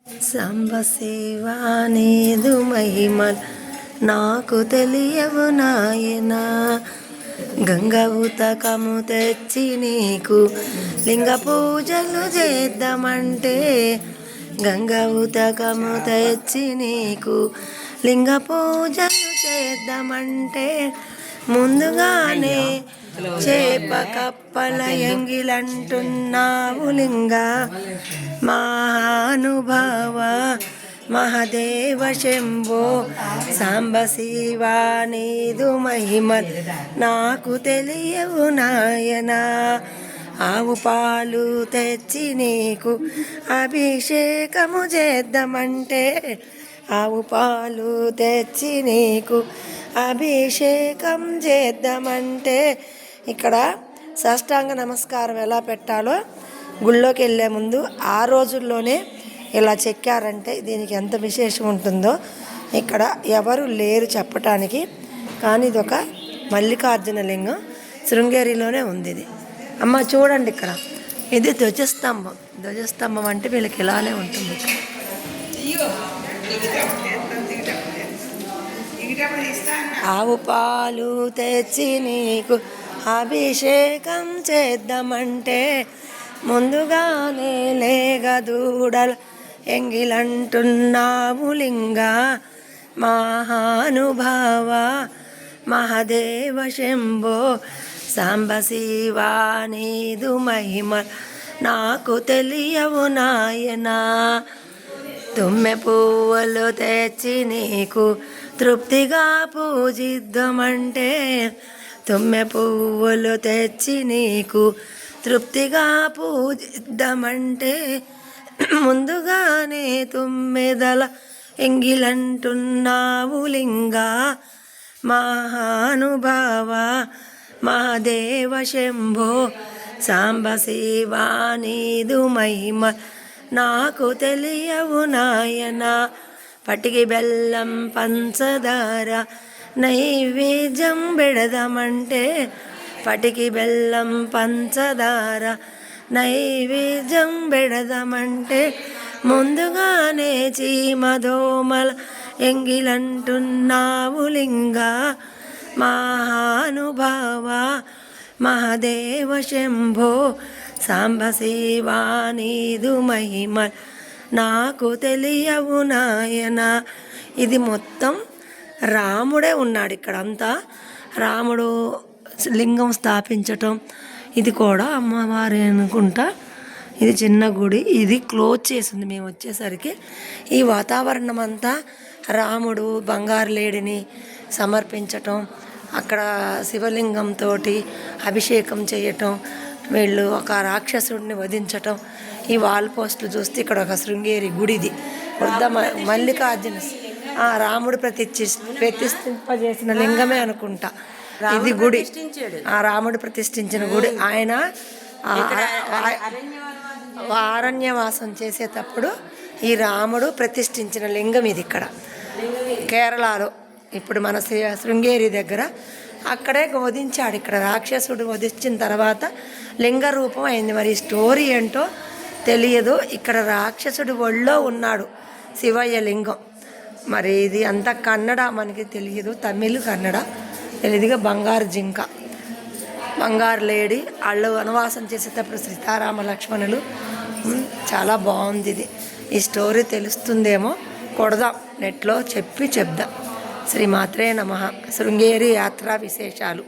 సాంబ శివ నీదు మహిమల్ నాకు తెలియవు నాయనా. గంగ ఉతకము తెచ్చి నీకు లింగ పూజలు చేద్దామంటే, గంగ ఉతకము తెచ్చి నీకు లింగ పూజలు చేద్దామంటే, ముందుగానే చేప కప్పల ఎంగిలంటున్నావు లింగ. మహానుభావ మహదేవ శంభో సాంబ శివ నీదు మహిమల్ నాకు తెలియవు నాయనా. ఆవు పాలు తెచ్చి నీకు అభిషేకము చేద్దామంటే, ఆవు పాలు తెచ్చి నీకు అభిషేకం చేద్దామంటే, ఇక్కడ సాష్టాంగ నమస్కారం ఎలా పెట్టాలో గుళ్ళోకి వెళ్ళే ముందు ఆ రోజుల్లోనే ఇలా చెక్కారంటే దీనికి ఎంత విశేషం ఉంటుందో ఇక్కడ ఎవరు లేరు చెప్పటానికి. కానీ ఇది ఒక మల్లికార్జున లింగం, శృంగేరిలోనే ఉంది ఇది. అమ్మ చూడండి, ఇక్కడ ఇది ధ్వజస్తంభం. ధ్వజస్తంభం అంటే వీళ్ళకి ఇలానే ఉంటుంది. ఆవు పాలు తెచ్చి నీకు అభిషేకం చేద్దామంటే, ముందుగానే లేగదూడల ఎంగిలంటున్నావు లింగ. మహానుభావ మహదేవ శంభో సాంబ శివ నీదు మహిమల్ నాకు తెలియవు నాయనా. తుమ్మె పువ్వులు తెచ్చి నీకు తృప్తిగా పూజిద్దామంటే, తుమ్మె పువ్వులు తెచ్చి నీకు తృప్తిగా పూజిద్దామంటే, ముందుగానే తుమ్మెదల ఎంగిలంటున్నావు లింగ. మహానుభావ మహాదేవ శంభో సాంబ శివ నీదు మహిమల్ నాకు తెలియవు నాయనా. పటికి బెల్లం పంచదార నైవేద్యం పెడదామంటే, పటికి బెల్లం పంచదార నైవేద్యం పెడదామంటే, ముందుగానే చీమదోమల ఎంగిలంటున్నావు లింగ. మహానుభావ మహదేవ శంభో సాంబ శివ నీదు మహిమల్ నాకు తెలియవు నాయనా. ఇది మొత్తం రాముడే ఉన్నాడు ఇక్కడంతా. రాముడు లింగం స్థాపించటం, ఇది కూడా అమ్మవారి అనుకుంటా. ఇది చిన్న గుడి, ఇది క్లోజ్ చేసింది మేము వచ్చేసరికి. ఈ వాతావరణం అంతా రాముడు బంగారు లేడిని సమర్పించటం, అక్కడ శివలింగంతో అభిషేకం చేయటం, వీళ్ళు ఒక రాక్షసుడిని వధించటం. ఈ వాల్ పోస్టులు చూస్తే ఇక్కడ ఒక శృంగేరి గుడిది, వృద్ధ మల్లికార్జున రాముడు ప్రతిష్ఠింపజేసిన లింగమే అనుకుంటా ఇది గుడి. ఆ రాముడు ప్రతిష్ఠించిన గుడి. ఆయన అరణ్యవాసం చేసేటప్పుడు ఈ రాముడు ప్రతిష్ఠించిన లింగం ఇది. ఇక్కడ కేరళలో ఇప్పుడు మన శృంగేరి దగ్గర అక్కడే వధించాడు. ఇక్కడ రాక్షసుడు వధించిన తర్వాత లింగ రూపం అయింది. మరి స్టోరీ ఏంటో తెలియదు. ఇక్కడ రాక్షసుడు ఒళ్ళో ఉన్నాడు శివయ్య లింగం. మరి ఇది అంతా కన్నడ, మనకి తెలియదు, తమిళ్ కన్నడ తెలియదుగా. బంగారు జింక, బంగారు లేడి, వాళ్ళు వనవాసం చేసేటప్పుడు సీతారామ లక్ష్మణులు. చాలా బాగుంది ఇది. ఈ స్టోరీ తెలుస్తుందేమో, కొడదాం నెట్లో చెప్దాం. శ్రీమాత్రే నమః. శృంగేరి యాత్రా విశేషాలు.